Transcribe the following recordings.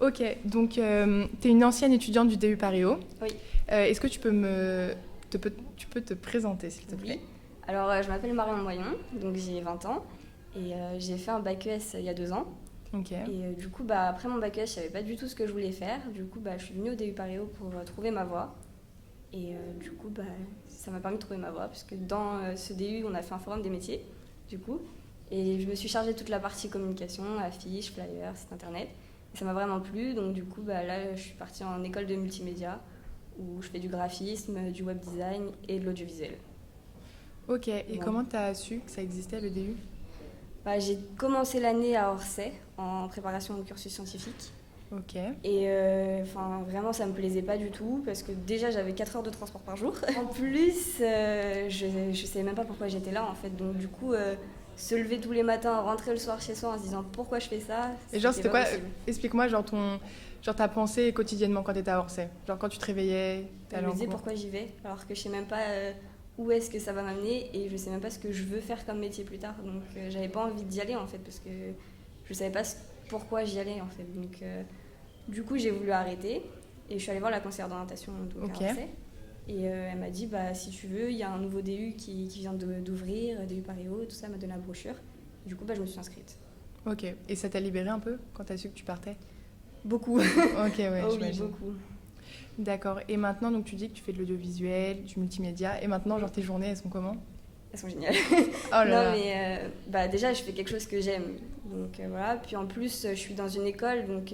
Ok, donc tu es une ancienne étudiante du DU Paris-Haut. Oui. Est-ce que tu peux te présenter, s'il te plaît? Oui. Alors, je m'appelle Marion Moyon, donc j'ai 20 ans et j'ai fait un bac ES il y a 2 ans. Ok. Et du coup, après mon bac ES, je savais pas du tout ce que je voulais faire. Du coup, je suis venue au DU Paris-Haut pour trouver ma voie. Et du coup, ça m'a permis de trouver ma voie, parce que dans ce DU, on a fait un forum des métiers, du coup. Et je me suis chargée de toute la partie communication, affiches, flyers, site internet. Et ça m'a vraiment plu, donc du coup, là, je suis partie en école de multimédia, où je fais du graphisme, du web design et de l'audiovisuel. Ok, et Bon. comment tu as su que ça existait, le DU? J'ai commencé l'année à Orsay, en préparation au cursus scientifique. Ok. Et vraiment, ça me plaisait pas du tout, parce que déjà, j'avais 4 heures de transport par jour. En plus, je savais même pas pourquoi j'étais là, en fait. Donc du coup, se lever tous les matins, rentrer le soir chez soi en se disant pourquoi je fais ça, Et genre, c'était pas quoi? possible. Explique-moi, genre, ta pensée quotidiennement quand tu étais à Orsay. Genre, quand tu te réveillais, Je t'allais me en disais cours. pourquoi j'y vais, alors que je sais même pas où est-ce que ça va m'amener, et je sais même pas ce que je veux faire comme métier plus tard. Donc j'avais pas envie d'y aller, en fait, parce que je savais pas pourquoi j'y allais, en fait. Donc du coup, j'ai voulu arrêter, et je suis allée voir la conseillère d'orientation donc, Ok. à Orsay. Et elle m'a dit, si tu veux, il y a un nouveau DU qui vient d'ouvrir, DU Paris-Haut, tout ça, elle m'a donné la brochure. Du coup, je me suis inscrite. Ok, et ça t'a libéré un peu quand t'as su que tu partais? Beaucoup. Ok, ouais, Oh oui, j'imagine. beaucoup. D'accord, et maintenant, donc tu dis que tu fais de l'audiovisuel, du multimédia, et maintenant, genre, tes journées, elles sont comment? Elles sont géniales. Oh là Non, là. mais déjà, je fais quelque chose que j'aime. Donc voilà. Puis en plus, je suis dans une école, donc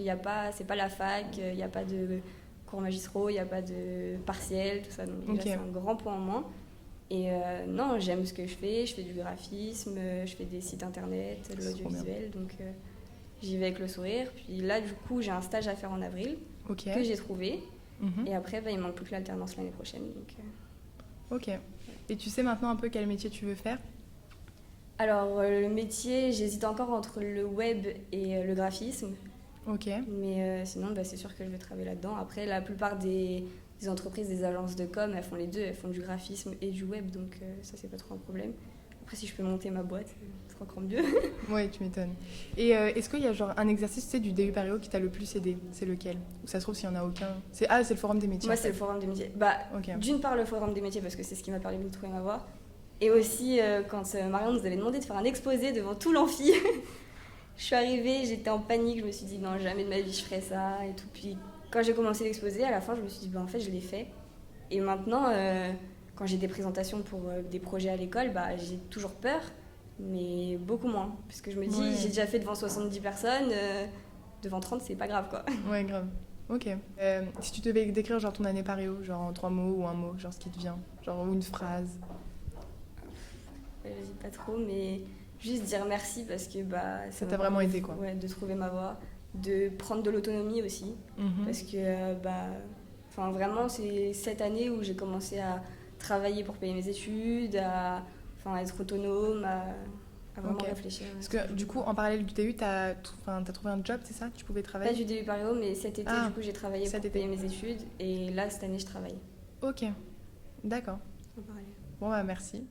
c'est pas la fac, il n'y a pas de cours magistraux, il n'y a pas de partiels, tout ça. Donc déjà, Ok. c'est un grand point en moins. Et non, j'aime ce que je fais du graphisme, je fais des sites internet, de C'est trop bien. l'audiovisuel. Donc j'y vais avec le sourire. Puis là, du coup, j'ai un stage à faire en avril Ok. que j'ai trouvé. Mhm. Et après, il ne manque plus que l'alternance l'année prochaine. Donc, Ok. Et tu sais maintenant un peu quel métier tu veux faire? alors, le métier, j'hésite encore entre le web et le graphisme. Ok. Mais sinon, c'est sûr que je vais travailler là-dedans. Après, la plupart des entreprises, des agences de com, elles font les deux. Elles font du graphisme et du web. Donc ça, c'est pas trop un problème. Après, si je peux monter ma boîte, c'est encore mieux. Ouais, tu m'étonnes. Et est-ce qu'il y a genre un exercice, tu sais, du DU Paris-Haut qui t'a le plus aidé? C'est lequel? Ou ça se trouve s'il n'y en a aucun? C'est le forum des métiers. Moi, en c'est fait. le forum des métiers. Ok. D'une part, le forum des métiers, parce que c'est ce qui m'a permis de trouver ma voie. Et aussi, quand Marion nous avait demandé de faire un exposé devant tout l'amphi, je suis arrivée, j'étais en panique, je me suis dit non, jamais de ma vie je ferais ça et tout. Puis quand j'ai commencé l'exposé, à la fin, je me suis dit en fait, je l'ai fait. Et maintenant, quand j'ai des présentations pour des projets à l'école, j'ai toujours peur, mais beaucoup moins. Parce que je me dis, Ouais. j'ai déjà fait devant 70 personnes, devant 30, c'est pas grave, quoi. Ouais, grave. Ok. Si tu devais décrire genre ton année Paris-Haut, genre en 3 mots ou un mot, genre ce qui te vient, genre ou une phrase. J'hésite pas trop, mais juste dire merci parce que Ça m'a t'a vraiment aidé, quoi. Ouais, de trouver ma voie, de prendre de l'autonomie aussi. Mhm. Parce que vraiment, c'est cette année où j'ai commencé à travailler pour payer mes études, à être autonome, à vraiment Ok. réfléchir. Parce que du coup, en parallèle du DU, t'as trouvé un job, c'est ça? Tu pouvais Pas travailler? du DU Paris-Haut, mais cet été, Ah, du coup, j'ai travaillé cet pour été. payer mes études. Et là, cette année, je travaille Ok. D'accord. en parallèle. Bon, bah merci.